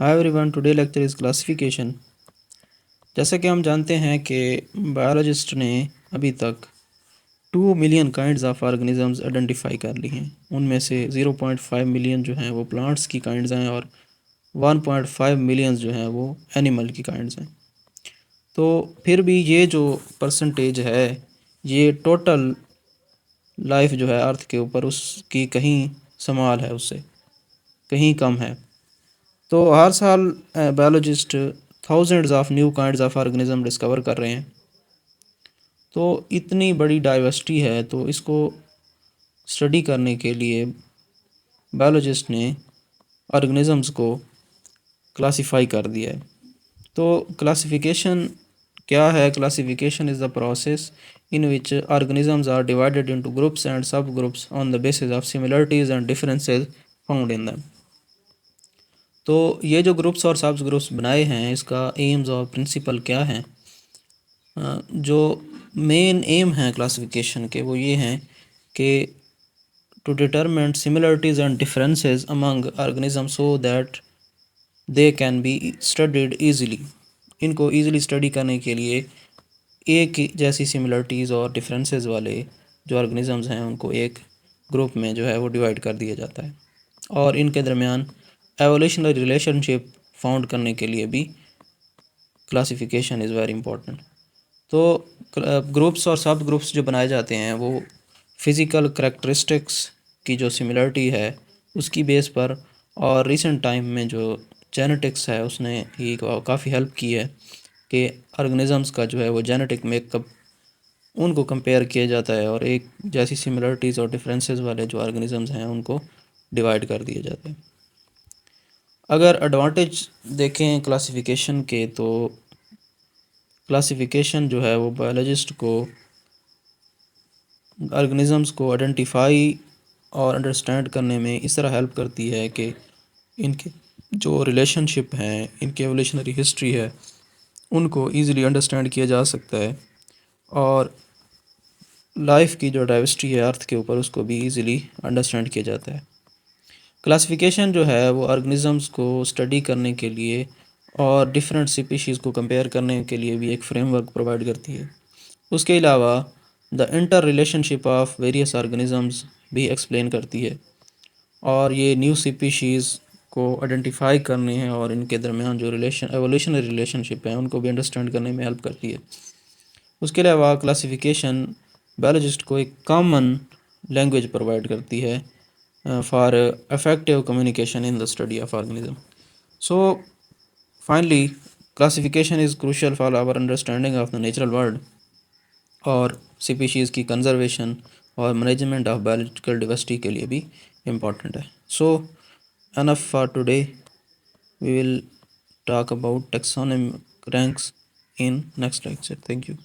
Hi everyone, today lecture is classification. जैसा कि हम जानते हैं कि बायोलॉजिस्ट ने अभी तक 2 million kinds of organisms identify कर ली हैं। उनमें से 0.5 मिलियन जो हैं वो प्लांट्स की काइंड्स हैं और 1.5 मिलियन जो हैं वो एनिमल की काइंड्स हैं। तो फिर भी ये जो परसेंटेज है, ये टोटल लाइफ जो है अर्थ के ऊपर, उसकी कहीं समाल है, उससे कहीं कम है। तो हर साल biologist thousands of new kinds of organism discover कर रहे हैं। तो इतनी बड़ी डाइवर्सिटी है, तो इसको स्टडी करने के लिए बायोलॉजिस्ट ने ऑर्गेनिजम्स को क्लासिफाई कर दिया है। तो क्लासिफिकेशन क्या है? Classification is the process in which organisms are divided into groups and sub groups on the basis of similarities and differences found in them. तो ये जो ग्रुप्स और सब ग्रुप्स बनाए हैं, इसका एम्स और प्रिंसिपल क्या हैं? जो मेन एम हैं क्लासिफिकेशन के, वो ये हैं कि to determine similarities and differences among organism so that they can be studied easily. इनको ईज़िली स्टडी करने के लिए एक जैसी सिमिलरिटीज़ और डिफरेंसेस वाले जो ऑर्गेनिजम्स हैं उनको एक ग्रुप में जो है वो डिवाइड कर दिया जाता है, और इनके दरमियान एवोल्यूशनरी रिलेशनशिप फाउंड करने के लिए भी क्लासिफिकेशन इज़ वेरी इंपॉर्टेंट। तो ग्रुप्स और सब ग्रुप्स जो बनाए जाते हैं वो फिज़िकल करेक्टरिस्टिक्स की जो सिमिलरिटी है उसकी बेस पर, और रिसेंट टाइम में जो जेनेटिक्स है उसने ही काफ़ी हेल्प की है कि ऑर्गेनिजम्स का जो है वो जेनेटिक मेकअप उनको कंपेयर किया जाता है, और एक जैसी सिमिलरिटीज़ और डिफरेंसेस वाले जो ऑर्गेनिजम्स हैं उनको डिवाइड कर दिए जाते हैं। अगर एडवांटेज देखें क्लासिफिकेशन के, तो क्लासिफिकेशन जो है वो बायोलॉजिस्ट को ऑर्गेनिजम्स को आइडेंटिफाई और अंडरस्टैंड करने में इस तरह हेल्प करती है कि इनके जो रिलेशनशिप हैं, इनकी एवोल्यूशनरी हिस्ट्री है, उनको ईज़िली अंडरस्टैंड किया जा सकता है, और लाइफ की जो डाइवर्सिटी है अर्थ के ऊपर उसको भी ईज़िली अंडरस्टैंड किया जाता है। क्लासिफिकेशन जो है वो ऑर्गेनिजम्स को स्टडी करने के लिए और डिफरेंट स्पीशीज़ को कंपेयर करने के लिए भी एक फ्रेमवर्क प्रोवाइड करती है। उसके अलावा the inter relationship of various organisms भी एक्सप्लेन करती है, और ये न्यू स्पीशीज़ को आइडेंटिफाई करने हैं और इनके दरमियान जो एवोल्यूशनरी रिलेशनशिप है उनको भी अंडरस्टैंड करने में हेल्प करती है। उसके अलावा क्लासिफिकेशन बायोलॉजिस्ट को एक कॉमन लैंग्वेज प्रोवाइड करती है for effective communication in the study of organism. So finally, classification is crucial for our understanding of the natural world, और स्पीशीज़ की कंजर्वेशन और मैनेजमेंट ऑफ बायोलॉजिकल डाइवर्सिटी के लिए भी इम्पॉर्टेंट है। सो enough for today. We will talk about taxonomic ranks in next lecture. Thank you.